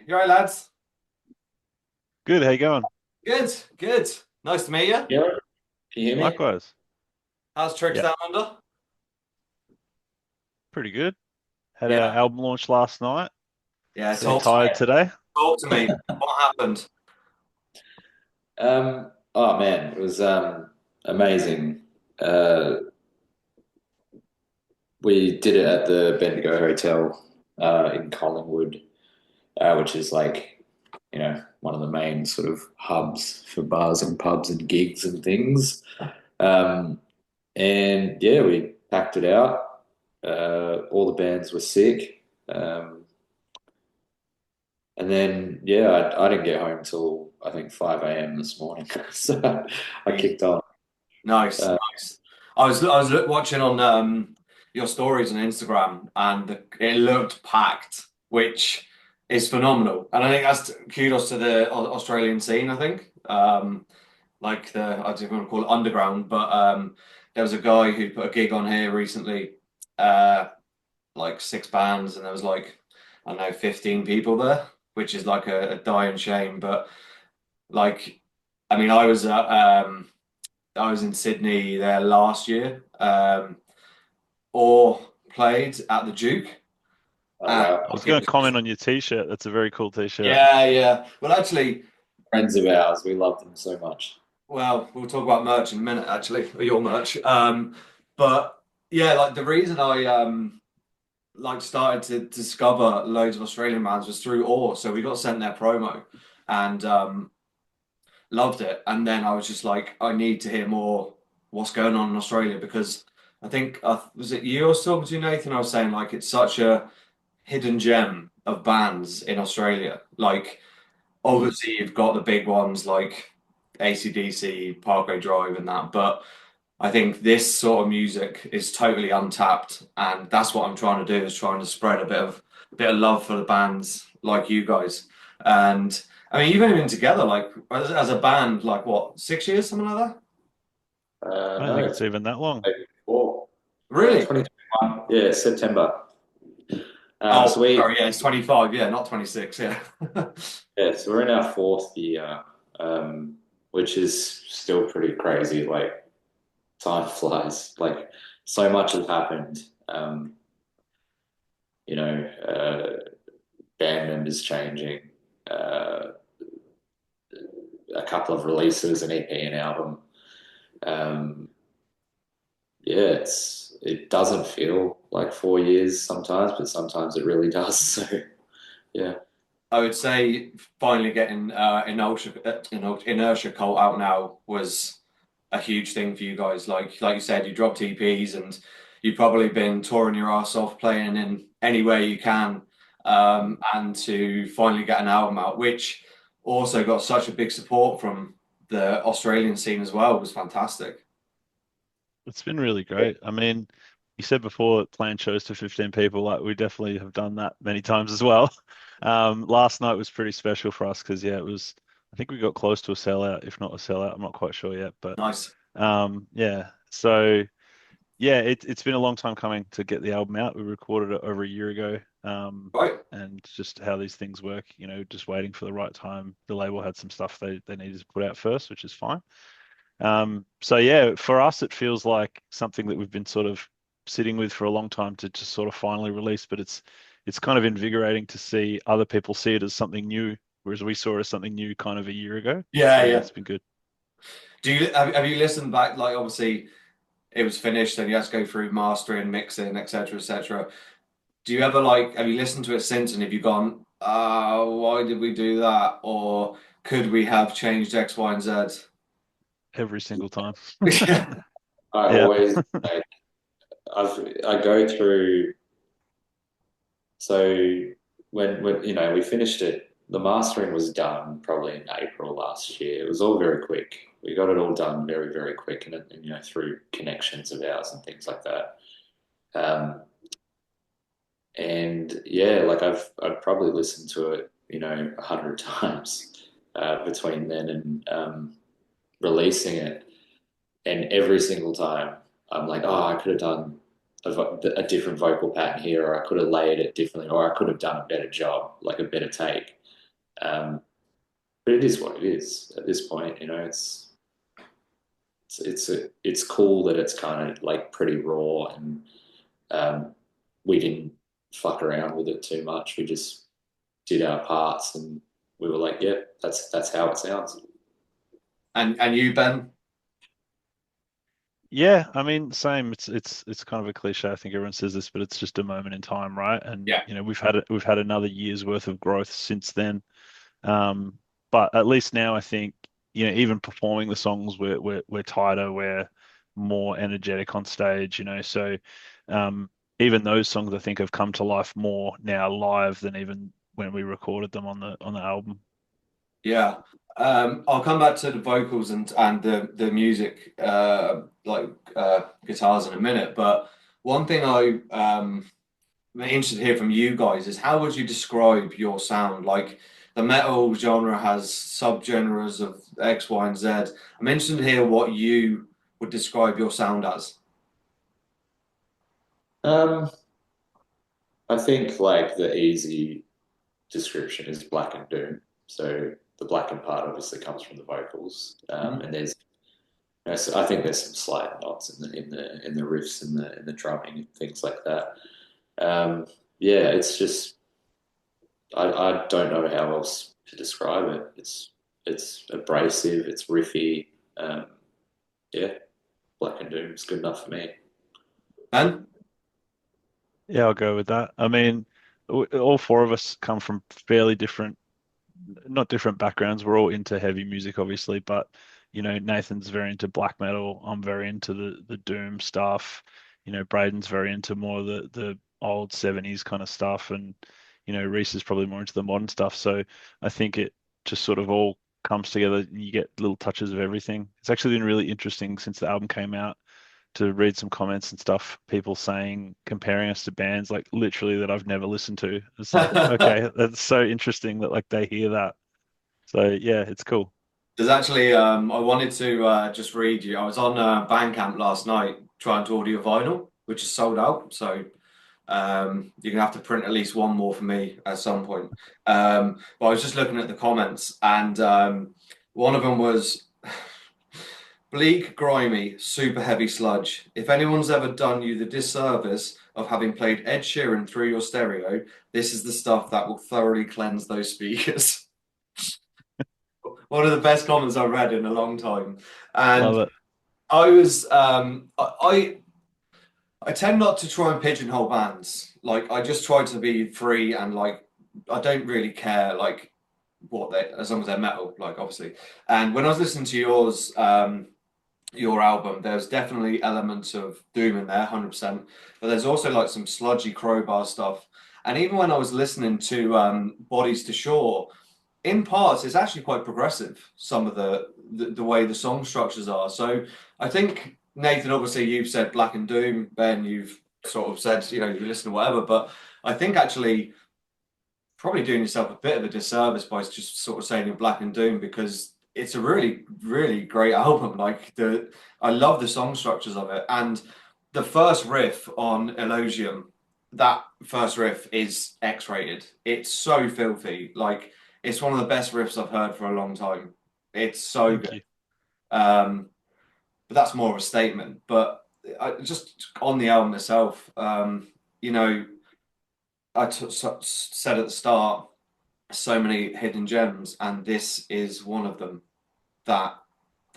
You all right, lads? Good, how you going? Good, good. Nice to meet you. Yeah, can you hear me? Likewise. How's tricks Yeah, down under? pretty good. Had our Yeah, album launch last night. yeah. Pretty tired today. Talk to me. What happened? Oh man, it was amazing. Uh, we did it at the Bendigo Hotel in Collingwood, which is like, one of the main sort of hubs for bars and pubs and gigs and things. Um, and yeah, we packed it out. All the bands were sick. And then, yeah, I didn't get home till I think 5 a.m. this morning. So I kicked on. Nice, Uh, nice. I was watching on your stories on Instagram, and it looked packed, which is phenomenal. And I think that's kudos to the Australian scene. I think, like I don't want to call it underground, but there was a guy who put a gig on here recently, uh, like six bands, and there was like I don't know 15 people there, which is like a dying shame. But like, I mean, I was in Sydney there last year, or played at the Duke. oh, And wow. I was it going to was comment on your t-shirt. That's a very cool t-shirt. yeah, yeah. Well, actually, Friends of ours, we love them so much. well, we'll talk about merch in a minute, actually, or your merch. But yeah, like the reason I like started to discover loads of Australian bands was through Awe. So we got sent their promo and loved it. And then I was just like, I need to hear more what's going on in Australia because I think was it you I was talking to, Nathan? I was saying like it's such a hidden gem of bands in Australia. Like Mm. obviously you've got the big ones like AC/DC, Parkway Drive, and that, but I think this sort of music is totally untapped, and that's what I'm trying to do is trying to spread a bit of love for the bands like you guys. And I mean, you've only been together like as a band, like what, 6 years, something like that? I don't No, think it's it's even that long. 24. Really? 2021. Yeah, September. Oh, So we, sorry, yeah, it's 25, yeah, not 26, yeah. yeah, so we're in our fourth year, which is still pretty crazy. Like time flies. Like so much has happened. You know, band members changing, uh, a couple of releases, an EP, an album. Um, yeah, it doesn't feel like 4 years sometimes, but sometimes it really does. So yeah, I would say finally getting Inertia Cult out now was a huge thing for you guys. Like you said, you dropped EPs and you've probably been touring your ass off, playing in any way you can, and to finally get an album out, which also got such a big support from the Australian scene as well, was fantastic. It's been really great. I mean, you said before playing shows to 15 people, like we definitely have done that many times as well. Last night was pretty special for us because yeah, it was, I think we got close to a sellout, if not a sellout. I'm not quite sure yet, but Nice. yeah. So yeah, it's been a long time coming to get the album out. We recorded it over a year ago. Right. And just how these things work, just waiting for the right time. The label had some stuff they needed to put out first, which is fine. So yeah, for us, it feels like something that we've been sort of sitting with for a long time to just sort of finally release, but it's kind of invigorating to see other people see it as something new, whereas we saw it as something new kind of a year ago. Yeah, So yeah, yeah. it's been good. Have you listened back? Like obviously it was finished, and you have to go through mastering, mixing, etc., etc. Do you ever like have you listened to it since and have you gone, why did we do that? Or could we have changed X, Y, and Z? Every single time. I Yeah. always like I go through. So when we finished it, the mastering was done probably in April last year. It was all very quick. We got it all done very, very quick, and through connections of ours and things like that. Um, and yeah, like I've probably listened to it, 100 times between then and releasing it, and every single time I'm like, oh, I could have done a different vocal pattern here, or I could have layered it differently, or I could have done a better job, like a better take. But it is what it is at this point. It's cool that it's kind of like pretty raw, and um, we didn't fuck around with it too much. We just did our parts, and we were like, "Yeah, that's how it sounds." And you, Ben? Yeah, I mean, same. It's kind of a cliche. I think everyone says this, but it's just a moment in time, right? And Yeah. we've had another year's worth of growth since then. Um, but at least now I think, even performing the songs, we're tighter, we're more energetic on stage, So um, even those songs I think have come to life more now live than even when we recorded them on the album. Yeah. I'll come back to the vocals and the music, like guitars in a minute. But one thing I'm interested to hear from you guys is how would you describe your sound? Like the metal genre has subgenres of X, Y, and Z. I'm interested to hear what you would describe your sound as. Um, I think like the easy description is black and doom. So the blackened part obviously comes from the vocals, Mhm. and so I think there's some slight nods in the riffs and the drumming and things like that. Um, yeah, it's just I don't know how else to describe it. It's abrasive, it's riffy. Yeah, Black and Doom is good enough for me. Ben? Yeah, I'll go with that. I mean, all four of us come from fairly different, not different backgrounds. We're all into heavy music, obviously, but Nathan's very into black metal. I'm very into the doom stuff. Braden's very into more of the old 70s kind of stuff, and Reese is probably more into the modern stuff. So I think it just sort of all comes together, and you get little touches of everything. It's actually been really interesting since the album came out to read some comments and stuff, people saying, comparing us to bands like literally that I've never listened to. It's like, okay, that's so interesting that like they hear that. So yeah, it's cool. There's actually, I wanted to just read you. I was on Bandcamp last night trying to order your vinyl, which is sold out. So you're gonna have to print at least one more for me at some point. But I was just looking at the comments, and one of them was bleak, grimy, super heavy sludge. If anyone's ever done you the disservice of having played Ed Sheeran through your stereo, this is the stuff that will thoroughly cleanse those speakers. One of the best comments I've read in a long time. Love And it. I was I tend not to try and pigeonhole bands. Like I just try to be free and like I don't really care like what they as long as they're metal, like obviously. And when I was listening to your album, there's definitely elements of doom in there, 100%. But there's also like some sludgy crowbar stuff. And even when I was listening to Bodies to Shore, in parts, it's actually quite progressive. Some of the way the song structures are. So I think Nathan, obviously, you've said Black and Doom. Ben, you've sort of said you listen to whatever. But I think actually probably doing yourself a bit of a disservice by just sort of saying you're Black and Doom because it's a really really great album. Like I love the song structures of it and the first riff on Elogium. That first riff is X-rated. It's so filthy. Like it's one of the best riffs I've heard for a long time. It's so Thank good. you. Um, but that's more of a statement. But just on the album itself, you know, said at the start, so many hidden gems, and this is one of them that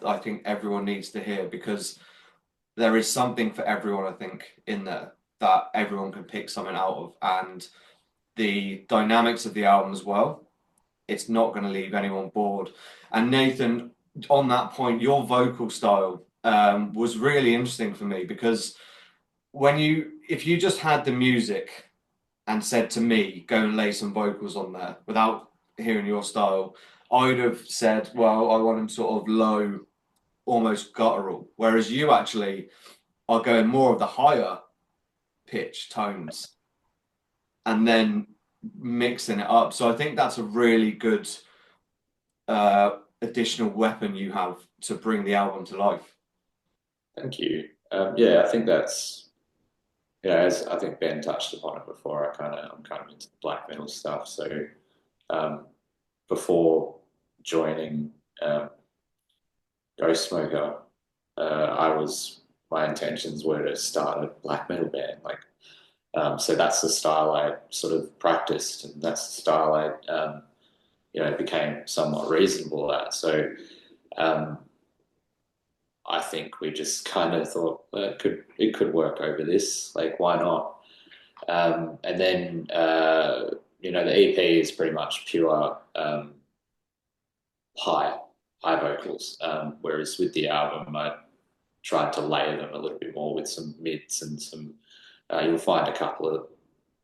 I think everyone needs to hear because there is something for everyone, I think, in there that everyone can pick something out of. And the dynamics of the album as well, it's not going to leave anyone bored. And Nathan, on that point, your vocal style was really interesting for me because if you just had the music and said to me, go and lay some vocals on there without hearing your style, I would have said, well, I want them sort of low, almost guttural. Whereas you actually are going more of the higher pitch tones and then mixing it up. So I think that's a really good additional weapon you have to bring the album to life. Thank you. Yeah, I think that's as I think Ben touched upon it before. I'm kind of into the black metal stuff, so um, before joining Ghostsmoker, my intentions were to start a black metal band. So that's the style I sort of practiced, and that's the style I became somewhat reasonable at. So um, I think we just kind of thought it could work over this. Like, why not? And then the EP is pretty much pure high high vocals. Whereas with the album, I tried to layer them a little bit more with some mids and some. You'll find a couple of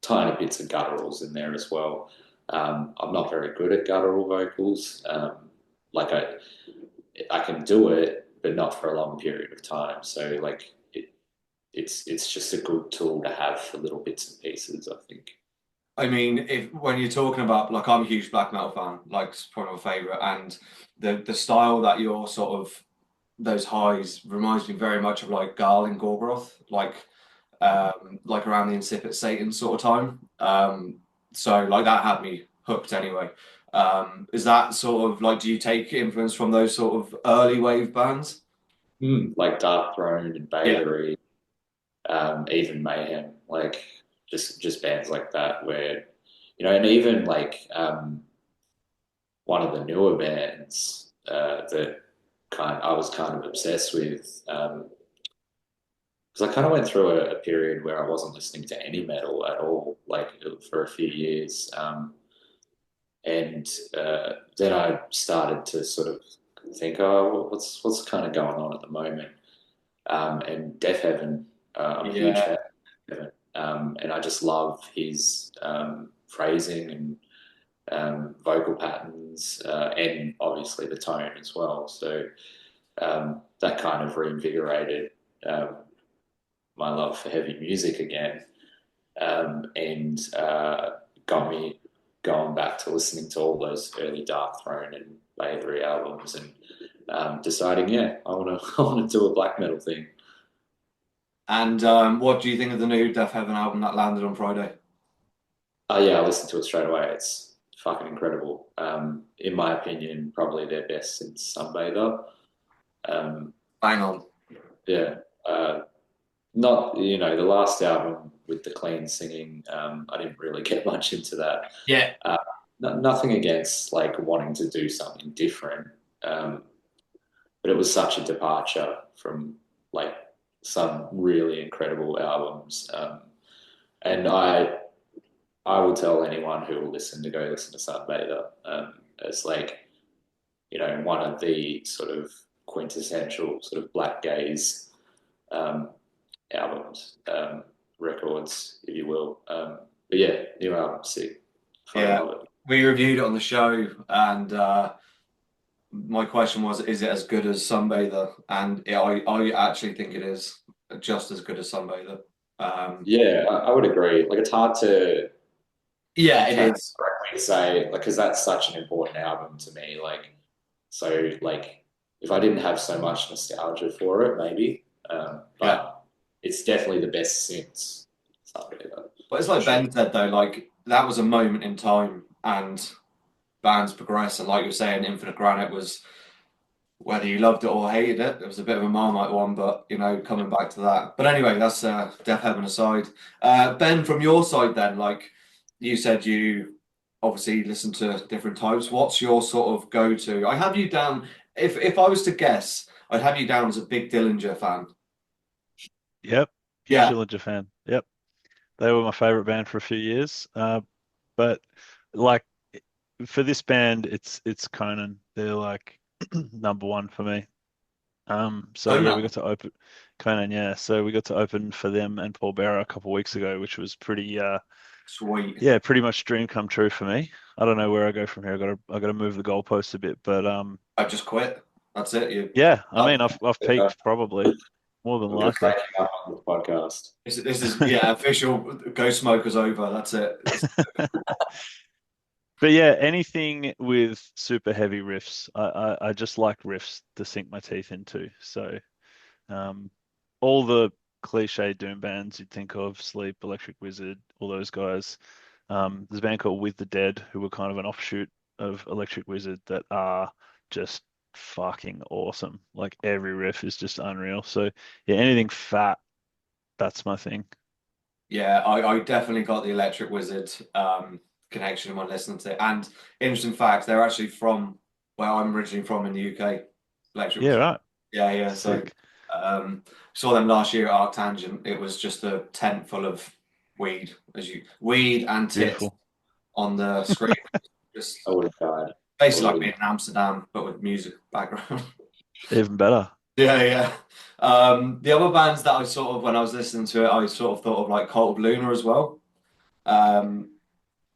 tiny bits of gutturals in there as well. I'm not very good at guttural vocals. Like I can do it, but not for a long period of time. So it's just a good tool to have for little bits and pieces, I think. I mean, if when you're talking about like I'm a huge black metal fan, like it's probably my favorite, and the style that you're sort of those highs reminds me very much of like Garl and Gorgoroth, like around the Incipit Satan sort of time. So like that had me hooked anyway. Is that sort of like do you take influence from those sort of early wave bands? Like Dark Throne and Yeah. Bathory, even Mayhem, like just bands like that where and even one of the newer bands that I was kind of obsessed with because I kind of went through a period where I wasn't listening to any metal at all, like for a few years, and then I started to sort of think, oh, what's kind of going on at the moment? And Deafheaven, I'm a huge Yeah. fan of Deafheaven, and I just love his phrasing and vocal patterns, and obviously the tone as well. So that kind of reinvigorated my love for heavy music again, and got me going back to listening to all those early Dark Throne and Bathory albums, and deciding, yeah, I want to I want to do a black metal thing. And what do you think of the new Deafheaven album that landed on Friday? Yeah, I listened to it straight away. It's fucking incredible. In my opinion, probably their best since Sunbather. Um, Bang on. yeah, not the last album with the clean singing. I didn't really get much into that. Yeah. Nothing against like wanting to do something different, um, but it was such a departure from like some really incredible albums. And I will tell anyone who will listen to go listen to Sunbather as like one of the sort of quintessential sort of black gaze um, albums, records, if you will. But yeah, new album, sick. Fucking Yeah. love it. We reviewed it on the show, and my question was, is it as good as Sunbather? And yeah, I actually think it is just as good as Sunbather. Um, Yeah, I would agree. Like it's hard to yeah, it is. correctly say, like, because that's such an important album to me. Like, if I didn't have so much nostalgia for it, maybe. Yeah. But it's definitely the best since Sunbather, But it's for like sure. Ben said though, like that was a moment in time, and bands progress. And like you were saying, Infinite Granite was whether you loved it or hated it. It was a bit of a Marmite one, but coming back to that. But anyway, that's Deafheaven aside. Ben, from your side, then, like you said, you obviously listen to different types. What's your sort of go-to? I have you down. If I was to guess, I'd have you down as a big Dillinger fan. Yep, huge Yeah. Dillinger fan. Yep, they were my favorite band for a few years. But like for this band, it's Conan. They're like number one for me. So Oh yeah, we no. got to open Conan, yeah. So we got to open for them and Paul Bearer a couple of weeks ago, which was pretty Sweet. yeah, pretty much dream come true for me. I don't know where I go from here. I gotta move the goalposts a bit, but I just quit. That's it. You. yeah, I Uh, mean I've peaked probably more than I'm going to break likely. you up on the podcast. this is yeah official. Ghost Smoker's over. That's it. But yeah, anything with super heavy riffs, I just like riffs to sink my teeth into. So um, all the cliche doom bands you'd think of, Sleep, Electric Wizard, all those guys. There's a band called With the Dead who were kind of an offshoot of Electric Wizard that are just fucking awesome. Like every riff is just unreal. So yeah, anything fat, that's my thing. Yeah, I definitely got the Electric Wizard connection when listening to it. And interesting fact, they're actually from where I'm originally from in the UK. Electric Yeah, Wizard. right. Yeah, yeah. So Sick. saw them last year at Arctangent. It was just a tent full of weed and tits Beautiful. on the screen. Just I would have died. I basically would like have. being in Amsterdam, but with music background. Even better. Yeah, yeah. The other bands that I sort of, when I was listening to it, I sort of thought of like Cult of Luna as well. Um,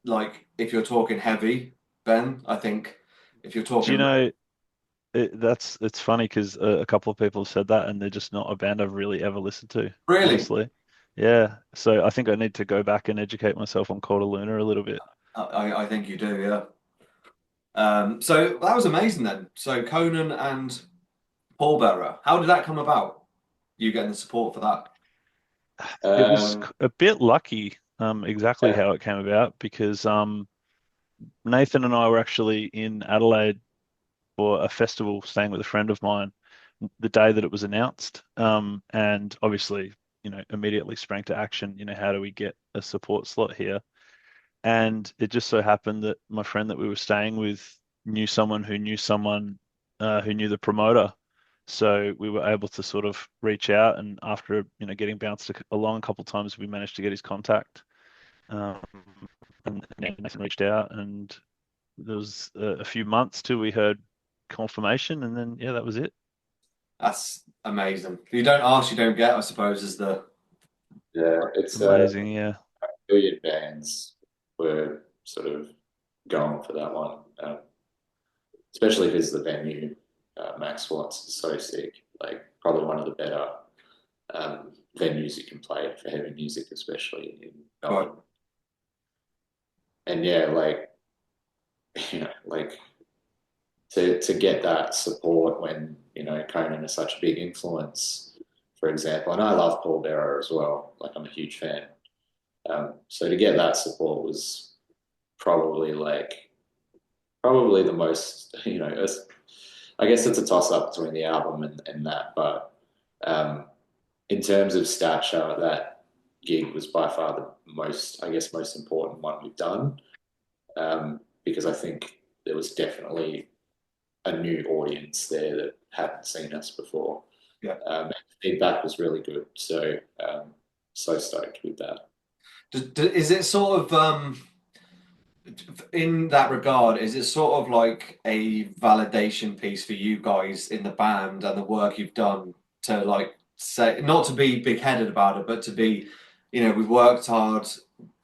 like if you're talking heavy, Ben, I think if you're Do you talking know it's funny because a couple of people have said that and they're just not a band I've really ever listened to, really, honestly. Yeah. So I think I need to go back and educate myself on Call of Luna a little bit. I think you do, yeah. So that was amazing then. So Conan and Paul Bearer, how did that come about? You getting the support for that? It was Um, a bit lucky, exactly yeah. how it came about because Nathan and I were actually in Adelaide for a festival, staying with a friend of mine, the day that it was announced. And obviously, immediately sprang to action. How do we get a support slot here? And it just so happened that my friend that we were staying with knew someone who knew someone who knew the promoter. So we were able to sort of reach out, and after getting bounced along a couple of times, we managed to get his contact. Um, and Nathan reached out, and there was a few months till we heard confirmation, and then yeah, that was it. That's amazing. If you don't ask, you don't get, I suppose, is the Yeah, it's Amazing, yeah. billion bands were sort of going for that one, especially because the venue, Max Watts, is so sick. Like probably one of the better venues you can play for heavy music, especially in right. Melbourne. And yeah, like like to get that support when Conan is such a big influence, for example. And I love Paul Bearer as well. Like I'm a huge fan. So to get that support was probably like probably the most, I guess it's a toss up between the album and that, but um, in terms of stature, that gig was by far the most, I guess, most important one we've done, because I think there was definitely a new audience there that hadn't seen us before. Yeah. Feedback was really good, so so stoked with that. Is it sort of in that regard, is it sort of like a validation piece for you guys in the band and the work you've done to like say not to be big headed about it, but to be, we've worked hard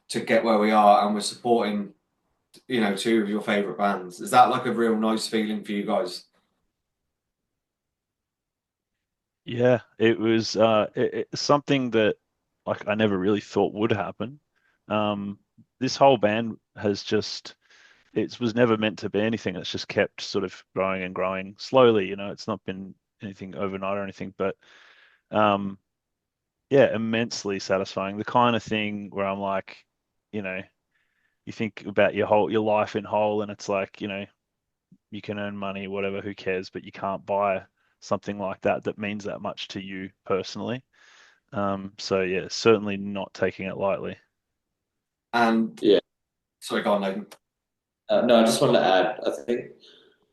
to get where we are and we're supporting, two of your favorite bands. Is that like a real nice feeling for you guys? Yeah, it was something that like I never really thought would happen. This whole band has just it was never meant to be anything. It's just kept sort of growing and growing slowly. It's not been anything overnight or anything, but um, yeah, immensely satisfying. The kind of thing where I'm like, you know, you think about your life in whole, and it's like, you can earn money, whatever, who cares, but you can't buy something like that that means that much to you personally. So yeah, certainly not taking it lightly. And Yeah. sorry, go on, Nathan. No, I just wanted to add. I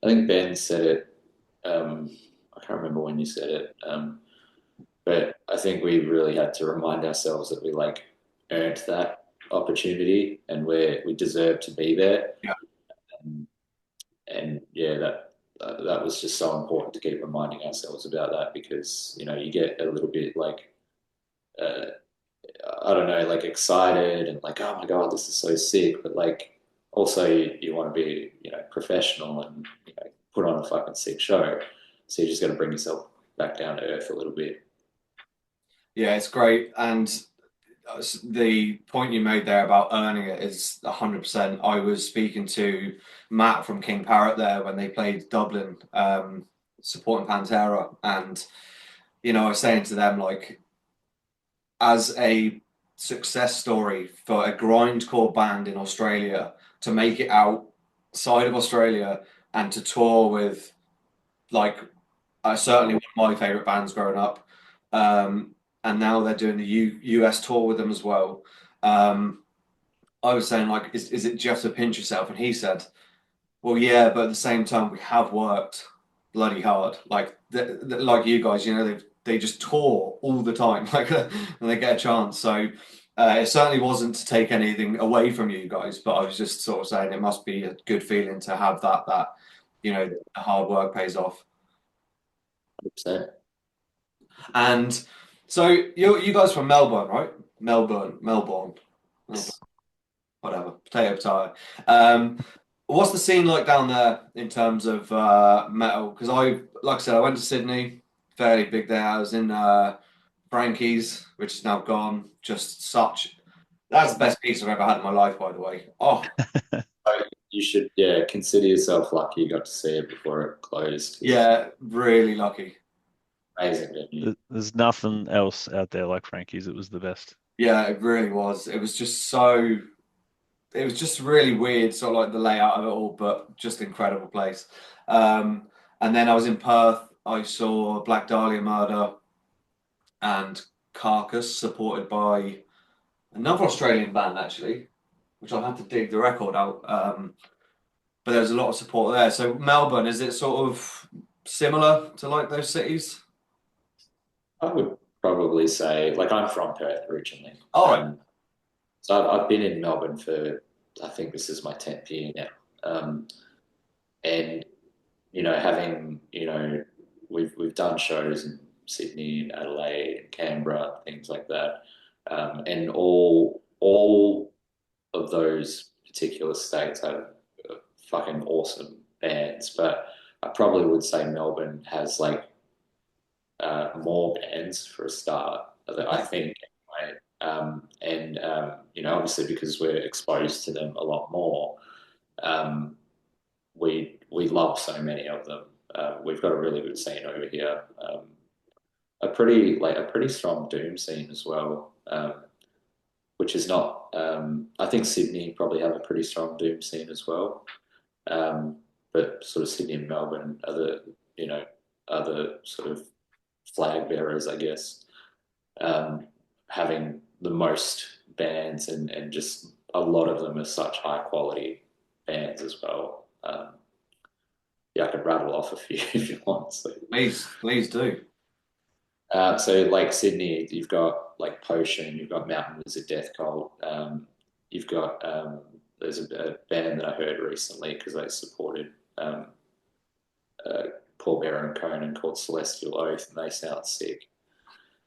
think Ben said it. I can't remember when you said it, but I think we really had to remind ourselves that we like earned that opportunity and we deserve to be there. Yeah. And yeah, that was just so important to keep reminding ourselves about that because you get a little bit like uh, I don't know, like excited and like, oh my God, this is so sick. But like, also you want to be, professional and, put on a fucking sick show. So you just got to bring yourself back down to earth a little bit. Yeah, it's great. And the point you made there about earning it is 100%. I was speaking to Matt from King Parrot there when they played Dublin, supporting Pantera, and I was saying to them like, as a success story for a grindcore band in Australia to make it out side of Australia and to tour with like certainly one of my favorite bands growing up. And now they're doing the US tour with them as well. Um, I was saying like, is it just to pinch yourself? And he said, well, yeah, but at the same time, we have worked bloody hard. Like like you guys, you know, they just tour all the time, like when they get a chance. So it certainly wasn't to take anything away from you guys, but I was just sort of saying it must be a good feeling to have that you know, the hard work pays off. 100%. And so you guys from Melbourne, right? Melbourne, whatever, potato potato. What's the scene like down there in terms of metal? Because like I said, I went to Sydney, fairly big there. I was in Frankie's, which is now gone. That's the best pizza I've ever had in my life, by the way. Oh, You should, yeah, consider yourself lucky you got to see it before it closed. It's yeah, really lucky. amazing venue. There's nothing else out there like Frankie's. It was the best. Yeah, it really was. It was just really weird, sort of like the layout of it all, but just incredible place. And then I was in Perth. I saw Black Dahlia Murder and Carcass, supported by another Australian band actually, which I'll have to dig the record out. But there's a lot of support there. So Melbourne, is it sort of similar to like those cities? I would probably say, like, I'm from Perth originally. All right. So I've been in Melbourne for, I think this is my 10th year now. And, having, we've done shows in Sydney and Adelaide and Canberra, things like that. And all of those particular states have fucking awesome bands, but I probably would say Melbourne has like more bands for a start. I think, anyway. Obviously because we're exposed to them a lot more, um, we love so many of them. We've got a really good scene over here. A pretty strong doom scene as well. Which is not. I think Sydney probably have a pretty strong doom scene as well. Um, but sort of Sydney and Melbourne are the sort of flag bearers, I guess, having the most bands and just a lot of them are such high quality bands as well. Yeah, I could rattle off a few if you want. So, Please do. like Sydney, you've got like Potion, you've got Mountain Lizard Death Cult, you've got there's a band that I heard recently because I supported uh, Paul Bearer and Conan called Celestial Oath, and they sound sick.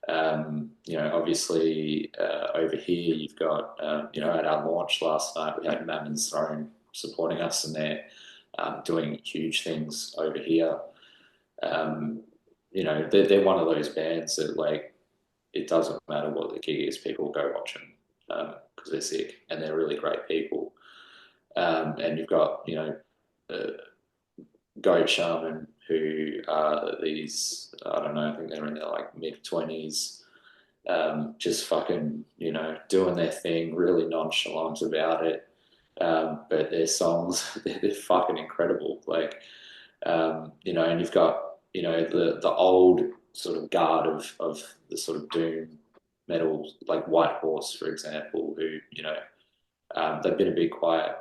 Obviously over here you've got, at our launch last night we had Mammon's Throne supporting us, and they're doing huge things over here. Um, they're one of those bands that like it doesn't matter what the gig is, people go watch them because they're sick and they're really great people. And you've got, uh, Goat Shaman who are these, I don't know, I think they're in their like mid 20s, just fucking, doing their thing, really nonchalant about it. But their songs, they're fucking incredible. Like, and you've got, the old sort of guard of the sort of doom metal, like White Horse, for example, who, they've been a bit quiet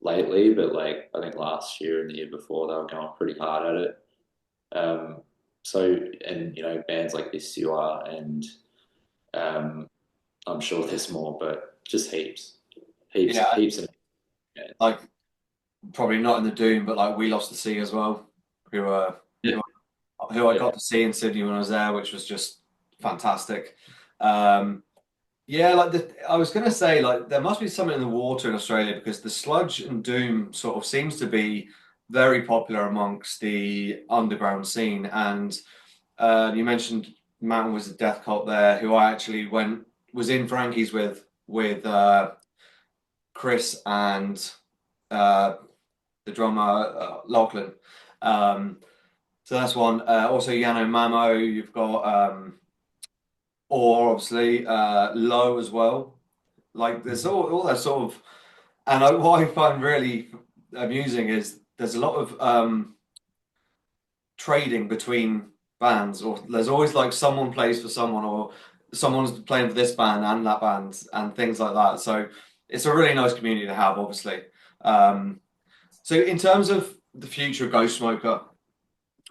lately, but like I think last year and the year before they were going pretty hard at it. Um, and bands like This You Are, and um, I'm sure there's more, but just Yeah, heaps of bands. like probably not in the Doom, but like We Lost the Sea as well, who Yeah, who I yeah. got to see in Sydney when I was there, which was just fantastic. Um, yeah, I was gonna say, like there must be something in the water in Australia because the sludge and doom sort of seems to be very popular amongst the underground scene. And you mentioned Mountain was a death cult there, who I actually went was in Frankie's with Chris and uh, the drummer Lachlan. Um, so that's one. Also, Yano Mamo. You've got or obviously Low as well. Like there's all that sort of, and what I find really amusing is there's a lot of trading between bands, or there's always like someone plays for someone, or someone's playing for this band and that band, and things like that. So it's a really nice community to have, obviously. Um, so in terms of the future of Ghost Smoker,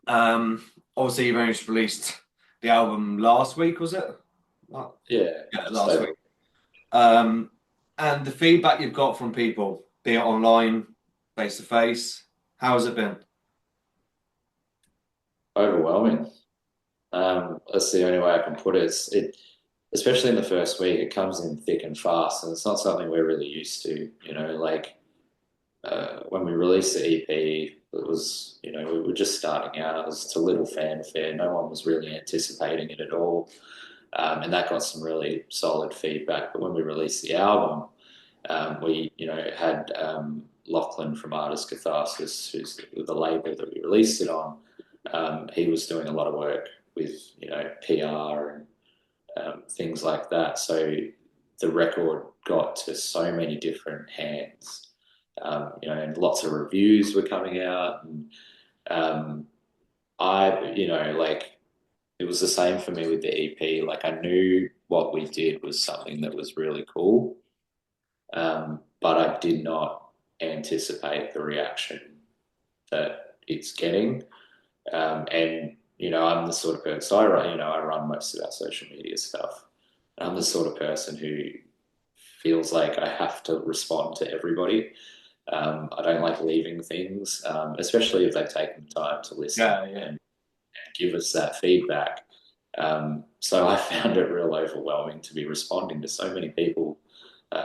obviously you've only just released the album last week, was it? Yeah, Yeah, just last over. week. And the feedback you've got from people, be it online, face to face, how has it been? Overwhelming. That's the only way I can put it. Especially in the first week, it comes in thick and fast, and it's not something we're really used to. Like when we released the EP, it was, we were just starting out. It was a little fanfare. No one was really anticipating it at all. And that got some really solid feedback. But when we released the album, we, had Lachlan from Artist Catharsis, who's the label that we released it on. He was doing a lot of work with, PR and things like that. So the record got to so many different hands, and lots of reviews were coming out. And like it was the same for me with the EP. Like I knew what we did was something that was really cool, but I did not anticipate the reaction that it's getting. And I'm the sort of person. So I run most of our social media stuff. I'm the sort of person who feels like I have to respond to everybody. I don't like leaving things, especially if they've taken the time to listen Yeah, yeah. and give us that feedback. So I found it real overwhelming to be responding to so many people,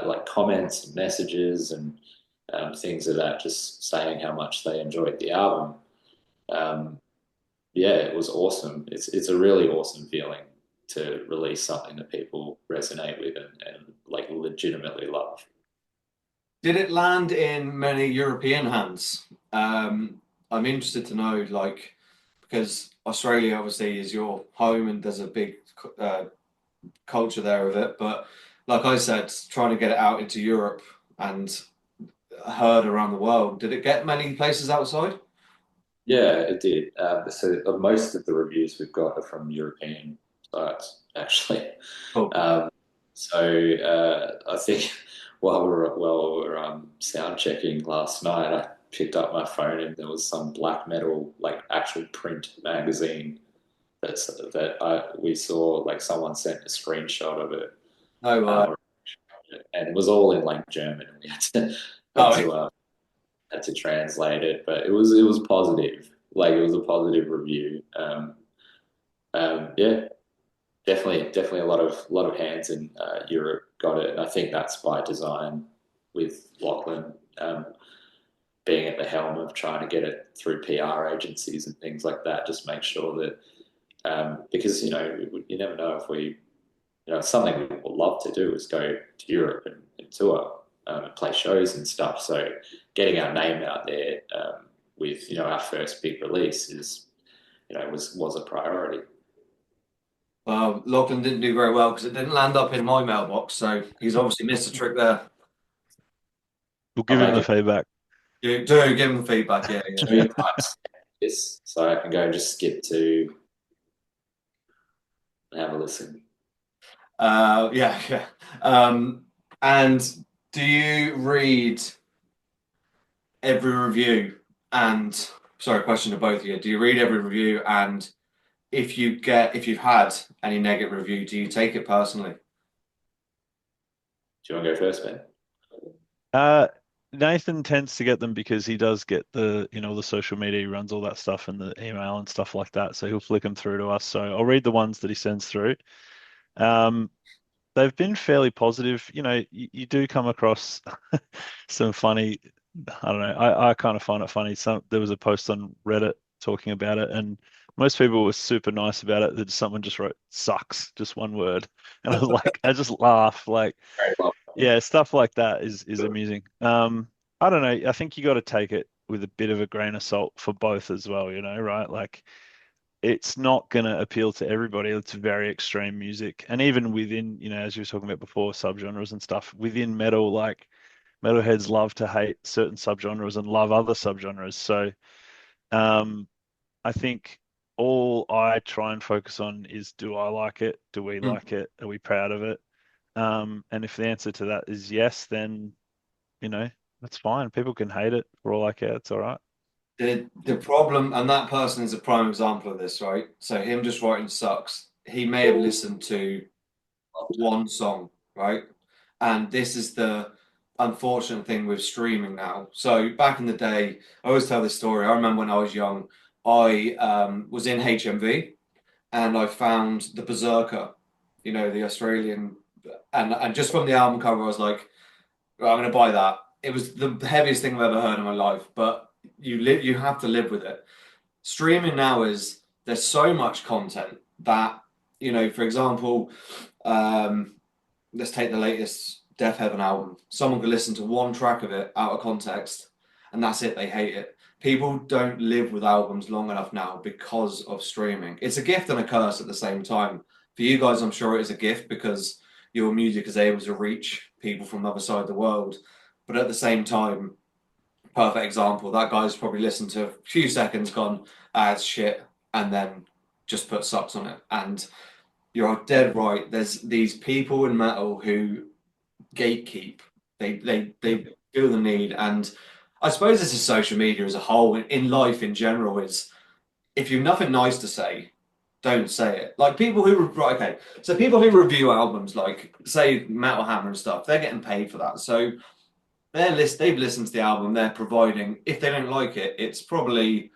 like comments and messages and things of that, just saying how much they enjoyed the album. Um, yeah, it was awesome. It's a really awesome feeling to release something that people resonate with and like legitimately love. Did it land in many European hands? I'm interested to know, like, because Australia obviously is your home and there's a big uh, culture there of it. But like I said, trying to get it out into Europe and heard around the world, did it get many places outside? Yeah, it did. So most of the reviews we've got are from European sites, actually. Cool. Um, I think while we were sound checking last night, I picked up my phone and there was some black metal, like actual print magazine we saw. Like someone sent a screenshot of it, No way. um, and it was all in like German, and we had Oh, to uh, had to translate it, but it was positive. Like it was a positive review. Yeah, definitely a lot of hands in Europe got it, and I think that's by design with Lachlan being at the helm of trying to get it through PR agencies and things like that. Just make sure that because you never know if we it's something we would love to do is go to Europe and tour and play shows and stuff. So getting our name out there with our first big release is was a priority. well, Lachlan didn't do very well because it didn't land up in my mailbox, so he's obviously missed a trick there. We'll I'll give him make the it feedback. You do give him feedback, yeah, yeah. show you this so I can go just skip to and have a listen. Yeah, yeah. And do you read every review? And sorry, question to both of you. Do you read every review? And if you've had any negative review, do you take it personally? Do you want to go first, Ben? Uh, Nathan tends to get them because he does get the social media, he runs all that stuff and the email and stuff like that. So he'll flick them through to us. So I'll read the ones that he sends through. Um, they've been fairly positive. You do come across some funny, I don't know, I kind of find it funny. There was a post on Reddit talking about it, and most people were super nice about it. That someone just wrote "sucks," just one word, and I was like, I just laugh. Like, Very well. yeah, stuff like that is amusing. I don't know. I think you got to take it with a bit of a grain of salt for both as well. Right? Like, it's not going to appeal to everybody. It's very extreme music. And even within, as you were talking about before, subgenres and stuff, within metal, like metalheads love to hate certain subgenres and love other subgenres. So I think all I try and focus on is, do I like it? Do we like it? Are we proud of it? And if the answer to that is yes, then, that's fine. People can hate it for all I care. It's all right. The problem, and that person is a prime example of this, right? So him just writing sucks. He may have listened to one song, right? And this is the unfortunate thing with streaming now. So back in the day, I always tell this story. I remember when I was young, I was in HMV and I found the Berserker, the Australian, and just from the album cover, I was like, "Right, I'm gonna buy that." It was the heaviest thing I've ever heard in my life, but you have to live with it. Streaming now is there's so much content that, for example, um, let's take the latest Deafheaven album. Someone could listen to one track of it out of context, and that's it. They hate it. People don't live with albums long enough now because of streaming. It's a gift and a curse at the same time. For you guys, I'm sure it is a gift because your music is able to reach people from the other side of the world. But at the same time, perfect example, that guy's probably listened to a few seconds, gone, it's shit, and then just put sucks on it. And you're dead right. There's these people in metal who gatekeep. They feel the need, and I suppose this is social media as a whole. In life in general, is if you've nothing nice to say, don't say it. Like people who right, okay, so people who review albums, like say Metal Hammer and stuff, they're getting paid for that. So they've listened to the album, they're providing. If they don't like it, it's probably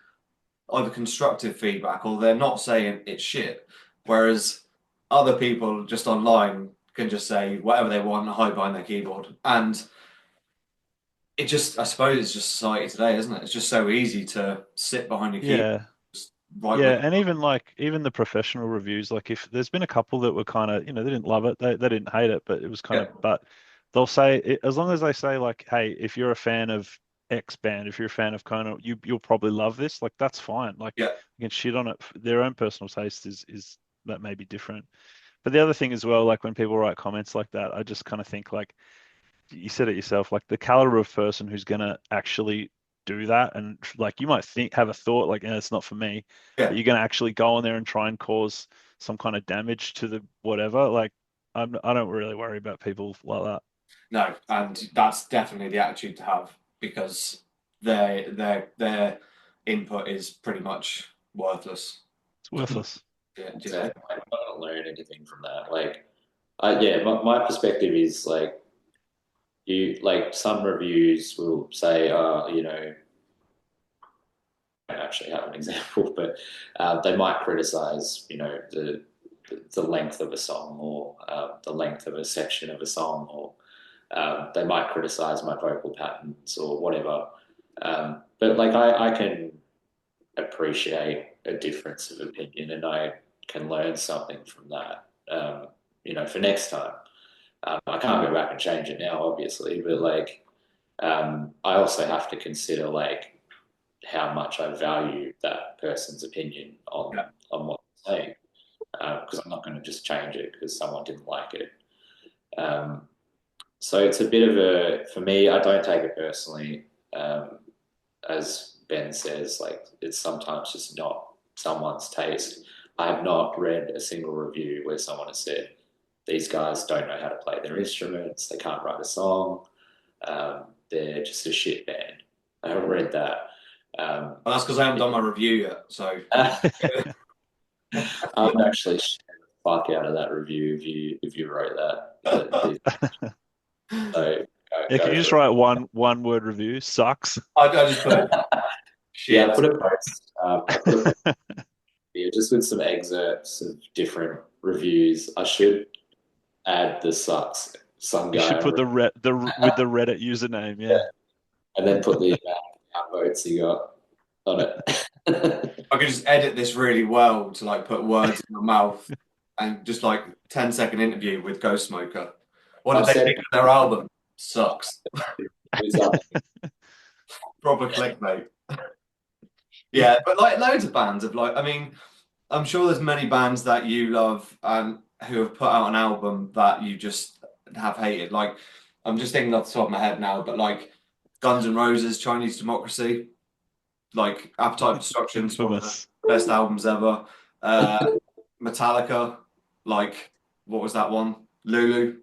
either constructive feedback or they're not saying it's shit. Whereas other people just online can just say whatever they want and hide behind their keyboard. And I suppose it's just society today, isn't it? It's just so easy to sit behind your keyboard, Yeah. just write Yeah. what And even the professional reviews, like if there's been a couple that were kind of, they didn't love it, they didn't hate it, but it was kind yeah, of, but they'll say, as long as they say like, hey, if you're a fan of X band, if you're a fan of Kona, you'll probably love this. Like that's fine. Like yeah, you can shit on it. Their own personal taste is that may be different. But the other thing as well, like when people write comments like that, I just kind of think like, you said it yourself, like the caliber of person who's gonna actually do that, and like you might have a thought like, it's not for me, but yeah. you're gonna actually go on there and try and cause some kind of damage to the whatever. Like I don't really worry about people like that. No, and that's definitely the attitude to have because their input is pretty much worthless. It's worthless. Yeah, do you think? Exactly. I'm not going to learn anything from that. Like, yeah, my perspective is like some reviews will say, I don't actually have an example, but they might criticize, the length of a song or the length of a section of a song, or they might criticize my vocal patterns or whatever. But like I can appreciate a difference of opinion and I can learn something from that. For next time. I can't go back and change it now, obviously, but like I also have to consider like how much I value that person's opinion on Yeah. what they're saying, because I'm not going to just change it because someone didn't like it. Um, so it's a bit of for me, I don't take it personally. As Ben says, like it's sometimes just not someone's taste. I have not read a single review where someone has said these guys don't know how to play their instruments, they can't write a song, they're just a shit band. I haven't read that. Well, that's because I haven't done my review yet. So I'm actually sharing the fuck out of that review if you wrote that. So Yeah, can go you just for write one word review? Sucks. I just put it. Yeah, shit. I put a post. I put a yeah, just with some excerpts of different reviews. I should add the sucks some You guy should put with the Reddit username. yeah, Yeah. and then put the votes you got on it. I could just edit this really well to like put words in my mouth and just like 10-second interview with Ghostsmoker. What did I've they said think of their album? Sucks. it's up. Proper clickbait. Yeah, but like loads of bands have like, I mean, I'm sure there's many bands that you love and who have put out an album that you just have hated. Like, I'm just thinking off the top of my head now, but like Guns N' Roses, Chinese Democracy, like Appetite for Destruction's one of the Infamous. best albums ever. Metallica, like what was that one? Lulu.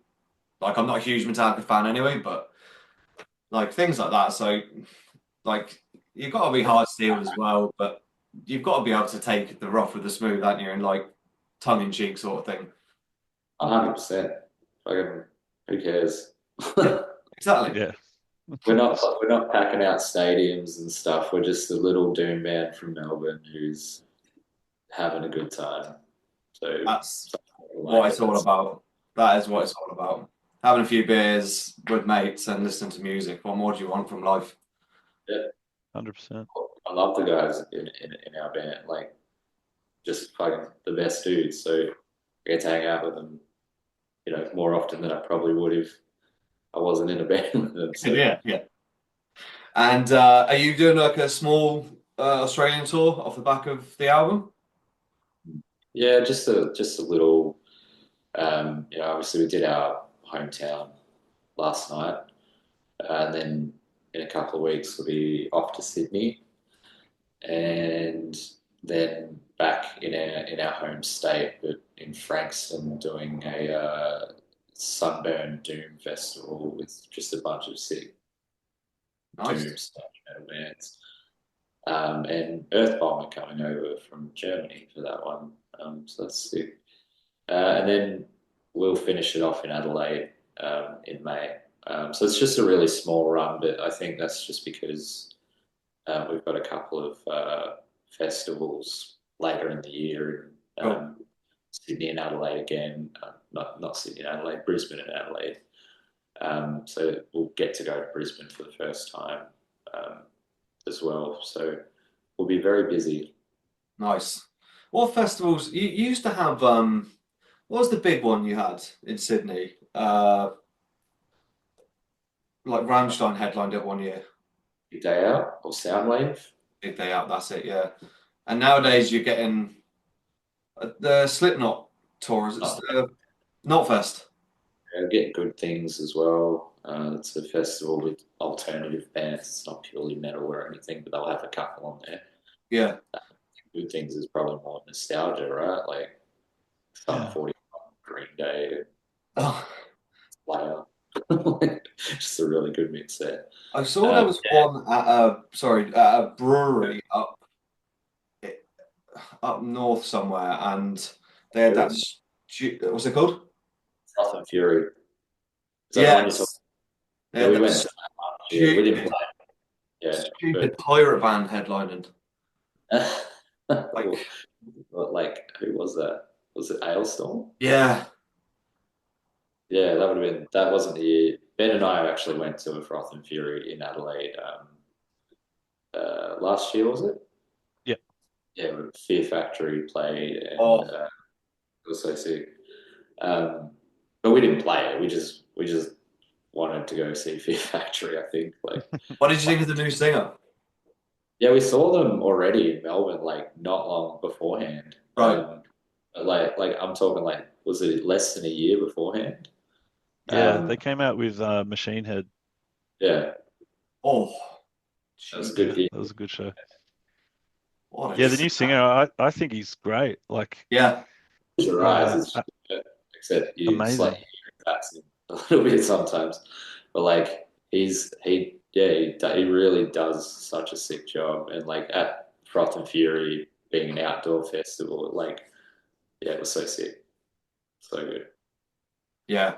Like I'm not a huge Metallica fan anyway, but like things like that. So like you've got to be hard steeled as well, but you've got to be able to take the rough with the smooth, aren't you? And like tongue in cheek sort of thing. 100%. Fucking, who cares? Yeah, exactly. Yeah. We're not packing out stadiums and stuff. We're just a little doom band from Melbourne who's having a good time. So That's like what it's all about. That is what it's all about. Having a few beers with mates and listening to music. What more do you want from life? yeah, 100%. I love the guys in our band. Like just fucking the best dudes. So I get to hang out with them, more often than I probably would if I wasn't in a band with them. So Yeah, yeah. And are you doing like a small Australian tour off the back of the album? yeah, just a little. Obviously we did our hometown last night, and then in a couple of weeks we'll be off to Sydney, and then back in our home state, but in Frankston, doing a Sunburn Doom festival with just a bunch of sick Nice. doom stuff metal bands. And Earthbomb are coming over from Germany for that one, so that's sick. And then we'll finish it off in Adelaide in May. So it's just a really small run, but I think that's just because we've got a couple of festivals later in the year in Cool. Sydney and Adelaide again. Not Sydney and Adelaide, Brisbane and Adelaide. So we'll get to go to Brisbane for the first time um, as well. So we'll be very busy. Nice. What festivals you used to have? What was the big one you had in Sydney? Like Rammstein headlined it one year. Big Day Out or Soundwave. Big Day Out, that's it, yeah. And nowadays you're getting the Slipknot tour. Is it Oh, the Knotfest? get good things as well. It's a festival with alternative bands. It's not purely metal or anything, but they'll have a couple on there. Yeah. Good things is probably more nostalgia, right? Like Sum Yeah. 41, Green Day, Oh, Slayer. Just a really good mix there. I saw there Um, was one at a brewery up north somewhere, and they had that. What's it called? Froth and Fury. Is that the one you saw? Yes. They Yeah, had we that went to that last year. We didn't stupid, play. Yeah, stupid pirate band headlining. but Like, like who was that? Was it Ailstorm? yeah. Yeah, that wasn't the year. Ben and I actually went to a Froth and Fury in Adelaide last year, was it? Yeah. Yeah, Fear Factory played, and Oh, it was so sick. Um, but we didn't play it. We just wanted to go see Fear Factory. I think what did you think of the new singer? yeah, we saw them already in Melbourne, like not long beforehand. Right. Like I'm talking like was it less than a year beforehand? Yeah, Um, they came out with Machine Head. yeah, Oh, that was a jeez. good Yeah, gig. that was a good show. What a Yeah, the new singer, I think he's great. Like, yeah. Your eyes, it's except you amazing. slightly hear cracks a little bit sometimes, but like he really does such a sick job, and like at Froth and Fury being an outdoor festival, like yeah, it was so sick, so good. Yeah.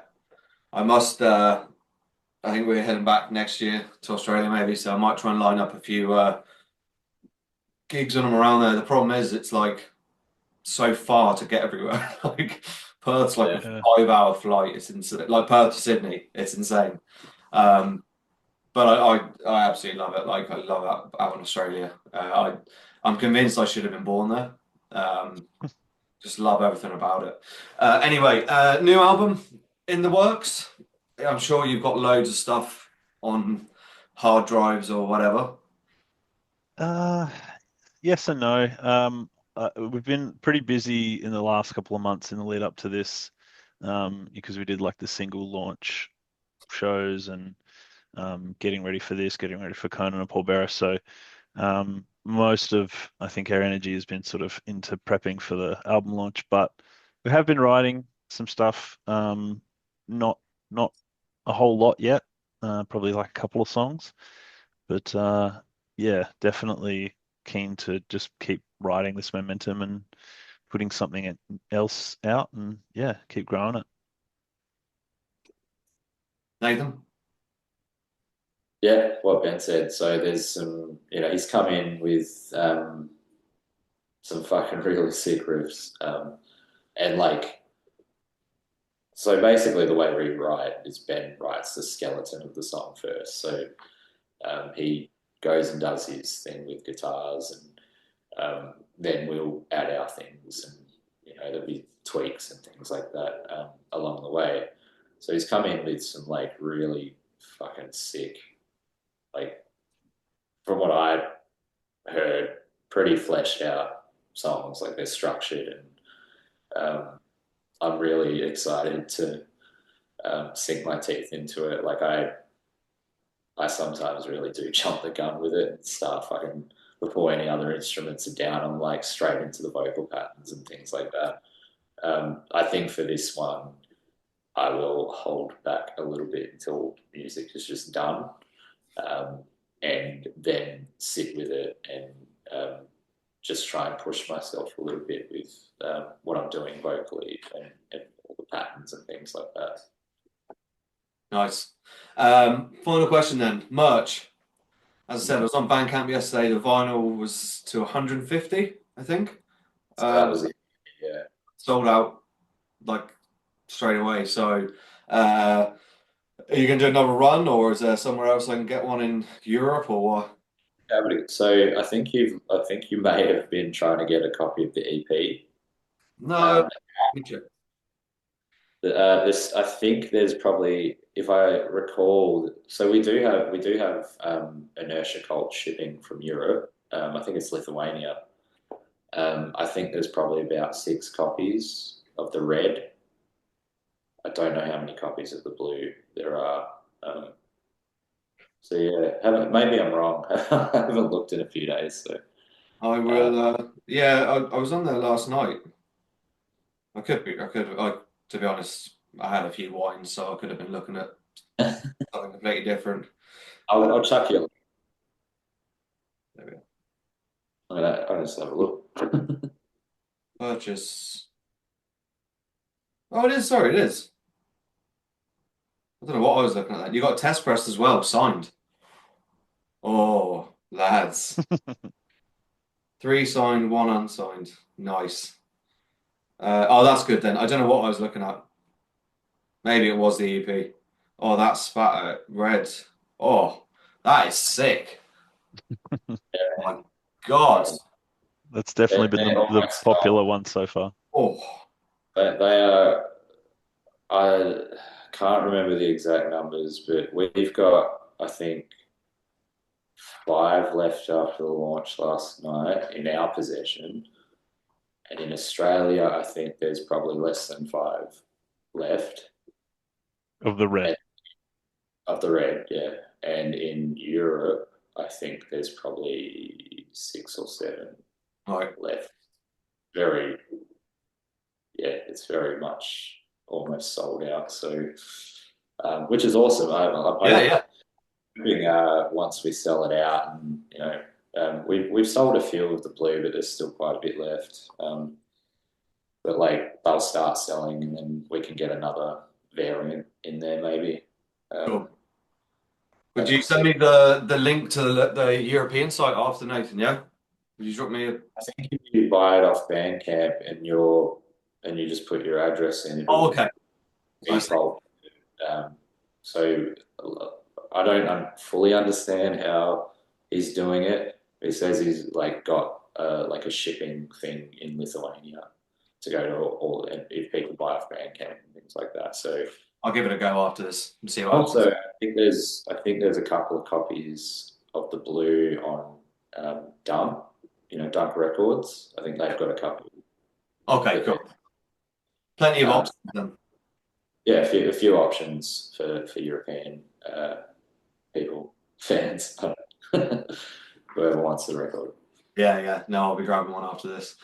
I must I think we're heading back next year to Australia maybe, so I might try and line up a few gigs on them around there. The problem is it's like so far to get everywhere. Like Perth's like a Yeah, Yeah. 5 hour flight. It's insane. Like Perth to Sydney, it's insane. Um, but I absolutely love it. Like I love out in Australia. I'm convinced I should have been born there. Um, just love everything about it. Anyway, new album in the works. I'm sure you've got loads of stuff on hard drives or whatever. Uh, yes and no. We've been pretty busy in the last couple of months in the lead up to this, because we did like the single launch shows and getting ready for this, getting ready for Conan and Paul Bearer. So most of, I think, our energy has been sort of into prepping for the album launch, but we have been writing some stuff, not a whole lot yet, probably like a couple of songs, but yeah, definitely keen to just keep riding this momentum and putting something else out, and yeah, keep growing it. Nathan? Yeah, what Ben said. So there's some, he's come in with some fucking really sick riffs, and like, so basically the way we write is Ben writes the skeleton of the song first. So he goes and does his thing with guitars, and then we'll add our things, and there'll be tweaks and things like that along the way. So he's come in with some like really fucking sick, like from what I heard, pretty fleshed out songs. Like they're structured, and I'm really excited to sink my teeth into it. Like I sometimes really do jump the gun with it and start fucking before any other instruments are down. I'm like straight into the vocal patterns and things like that. I think for this one, I will hold back a little bit until music is just done, and then sit with it and just try and push myself a little bit with what I'm doing vocally and all the patterns and things like that. Nice. Final question then. Merch. As I said, I was on Bandcamp yesterday. The vinyl was to 150, I think. So that was it. Yeah. Sold out like straight away. So, are you going to do another run, or is there somewhere else I can get one in Europe, or what? So I think you may have been trying to get a copy of the EP. No. Um, I think there's probably, if I recall, so we do have Inertia Cult shipping from Europe. I think it's Lithuania. I think there's probably about 6 copies of the red. I don't know how many copies of the blue there are. So yeah, maybe I'm wrong. I haven't looked in a few days. So I will. Yeah, I was on there last night. I could be. I could. To be honest, I had a few wines, so I could have been looking at something completely different. I'll chuck you. There we go. I'll just have a look. Purchase. Oh, it is. Sorry, it is. I don't know what I was looking at. That you got test pressed as well, signed. Oh, lads. 3 signed, 1 unsigned. Nice. Oh, that's good then. I don't know what I was looking at. Maybe it was the EP. Oh, that spatter red. Oh, that is sick. Oh my God. That's definitely been the popular one so far. Oh, They are. I can't remember the exact numbers, but we've got, I think, 5 left after the launch last night in our possession. And in Australia, I think there's probably less than 5 left. Of the red. Of the red, yeah. And in Europe, I think there's probably 6 or 7 right. left. It's very much almost sold out. So, which is awesome. Yeah. Hoping once we sell it out, and we've sold a few of the blue, but there's still quite a bit left. But like they'll start selling, and then we can get another variant in there maybe. Cool. Would you send me the link to the European site after, Nathan? Yeah. Would you drop me a? I think if you buy it off Bandcamp and you just put your address in, Oh, it'll okay. default. So I don't fully understand how he's doing it. He says he's like got like a shipping thing in Lithuania to go to all and if people buy off Bandcamp and things like that. So I'll give it a go after this and see what also happens. I think there's a couple of copies of the blue on Dump, Dunk Records. I think they've got a couple. Okay, cool. Plenty of options then. yeah, a few options for European fans, whoever wants the record. Yeah. No, I'll be grabbing one after this.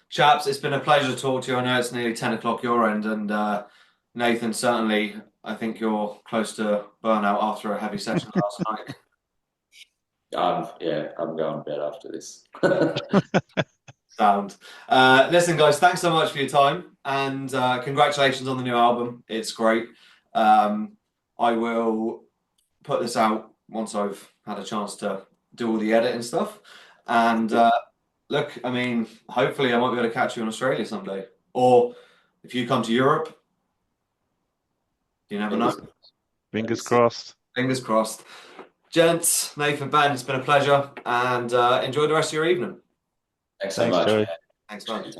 Chaps, it's been a pleasure to talk to you. I know it's nearly 10 o'clock your end, and Nathan, certainly, I think you're close to burnout after a heavy session last night. I'm going to bed after this. Sound. Listen, guys, thanks so much for your time, and congratulations on the new album. It's great. I will put this out once I've had a chance to do all the edit and stuff. And look, I mean, hopefully I might be able to catch you in Australia someday. Or if you come to Europe, you never know. Fingers crossed. Fingers crossed. Gents, Nathan, Ben, it's been a pleasure, and enjoy the rest of your evening. Thanks so Thanks, much. Joey. Thanks, man.